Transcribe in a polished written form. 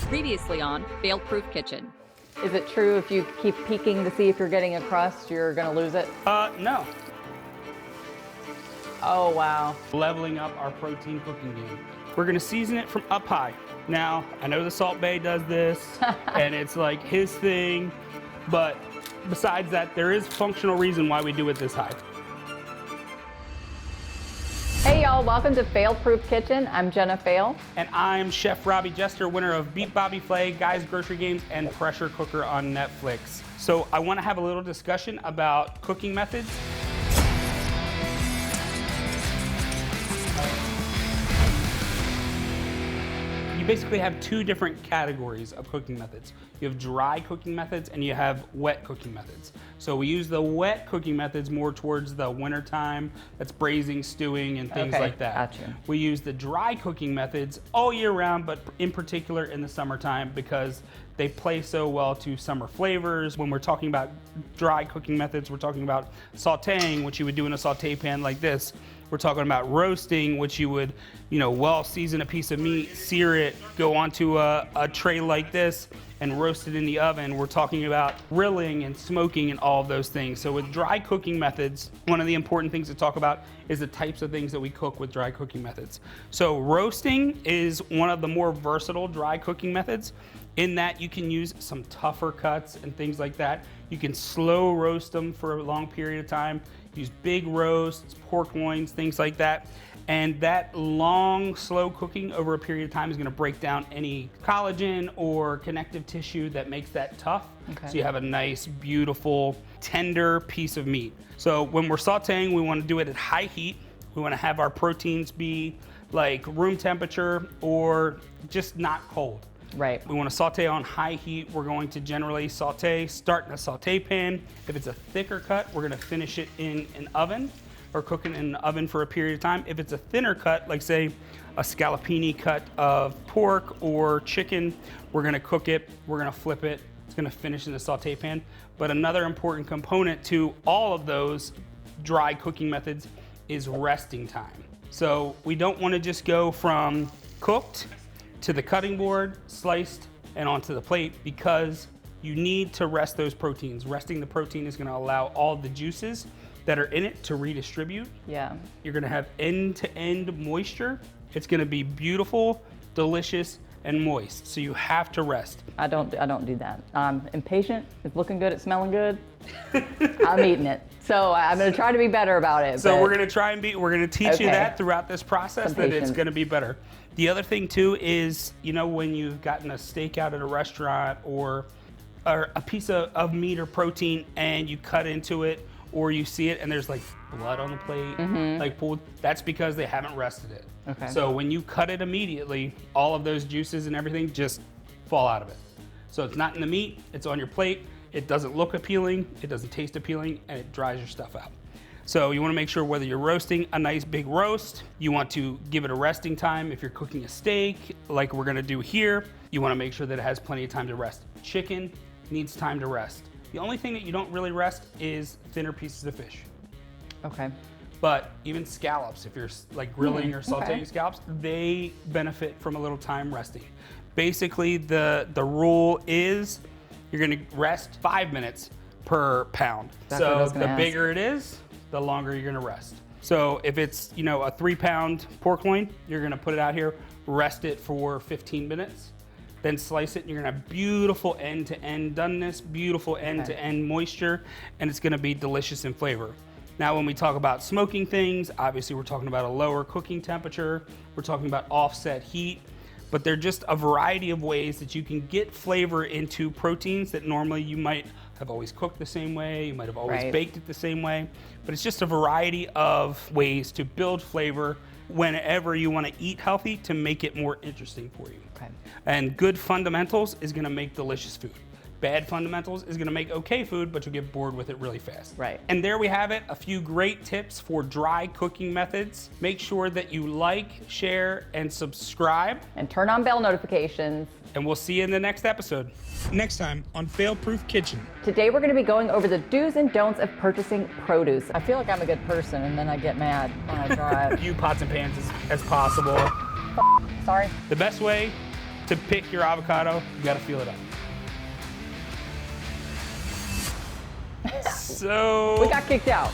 Previously on Failproof Kitchen. Is it true if you keep peeking to see if you're getting a crust, you're gonna lose it? No. Oh, wow. Leveling up our protein cooking game. We're gonna season it from up high. Now, I know the Salt Bae does this, and it's like his thing, but besides that, there is functional reason why we do it this high. Hey y'all, welcome to Failproof Kitchen. I'm Jenna Fail. And I'm Chef Robbie Jester, winner of Beat Bobby Flay, Guys Grocery Games, and Pressure Cooker on Netflix. So I wanna have a little discussion about cooking methods. You basically have two different categories of cooking methods. You have dry cooking methods and you have wet cooking methods. So we use the wet cooking methods more towards the winter time. That's braising, stewing, and things like that. Gotcha. We use the dry cooking methods all year round, but in particular in the summertime because they play so well to summer flavors. When we're talking about dry cooking methods, we're talking about sauteing, which you would do in a saute pan like this. We're talking about roasting, which you would, well season a piece of meat, sear it, go onto a tray like this, and roast it in the oven. We're talking about grilling and smoking and all of those things. So with dry cooking methods, one of the important things to talk about is the types of things that we cook with dry cooking methods. So roasting is one of the more versatile dry cooking methods in that you can use some tougher cuts and things like that. You can slow roast them for a long period of time. Use big roasts, pork loins, things like that. And that long, slow cooking over a period of time is gonna break down any collagen or connective tissue that makes that tough. Okay. So you have a nice, beautiful, tender piece of meat. So when we're sauteing, we wanna do it at high heat. We wanna have our proteins be like room temperature or just not cold. Right. We want to saute on high heat. We're going to generally start in a saute pan. If it's a thicker cut, we're going to finish it in an oven or cook it in an oven for a period of time. If it's a thinner cut, like say a scallopini cut of pork or chicken, we're going to cook it, we're going to flip it, it's going to finish in the saute pan. But another important component to all of those dry cooking methods is resting time. So we don't want to just go from cooked to the cutting board, sliced, and onto the plate because you need to rest those proteins. Resting the protein is gonna allow all the juices that are in it to redistribute. Yeah. You're gonna have end-to-end moisture. It's gonna be beautiful, delicious, and moist. So you have to rest. I don't do that. I'm impatient. It's looking good, it's smelling good. I'm eating it. So I'm gonna try to be better about it. So we're gonna teach you that throughout this process, that it's gonna be better. The other thing too is, when you've gotten a steak out at a restaurant or a piece of meat or protein and you cut into it or you see it and there's like blood on the plate, that's because they haven't rested it. Okay. So when you cut it immediately, all of those juices and everything just fall out of it. So it's not in the meat, it's on your plate, it doesn't look appealing, it doesn't taste appealing, and it dries your stuff out. So you wanna make sure whether you're roasting a nice big roast, you want to give it a resting time. If you're cooking a steak, like we're gonna do here, you wanna make sure that it has plenty of time to rest. Chicken needs time to rest. The only thing that you don't really rest is thinner pieces of fish. Okay. But even scallops, if you're like grilling or sauteing scallops, they benefit from a little time resting. Basically, the rule is you're gonna rest 5 minutes per pound. So the bigger it is, the longer you're gonna rest. So if it's, a 3-pound pork loin, you're gonna put it out here, rest it for 15 minutes, then slice it, and you're gonna have beautiful end-to-end doneness, beautiful end-to-end moisture, and it's gonna be delicious in flavor. Now, when we talk about smoking things, obviously we're talking about a lower cooking temperature, we're talking about offset heat, but they're just a variety of ways that you can get flavor into proteins that normally you might have always cooked the same way, you might have always baked it the same way, but it's just a variety of ways to build flavor whenever you want to eat healthy to make it more interesting for you. Okay. And good fundamentals is going to make delicious food. Bad fundamentals is gonna make okay food, but you'll get bored with it really fast. Right. And there we have it, a few great tips for dry cooking methods. Make sure that you like, share, and subscribe. And turn on bell notifications. And we'll see you in the next episode. Next time on Failproof Kitchen. Today we're gonna be going over the do's and don'ts of purchasing produce. I feel like I'm a good person and then I get mad when I drive. You pots and pans as possible. Sorry. The best way to pick your avocado, you gotta feel it up. So We got kicked out.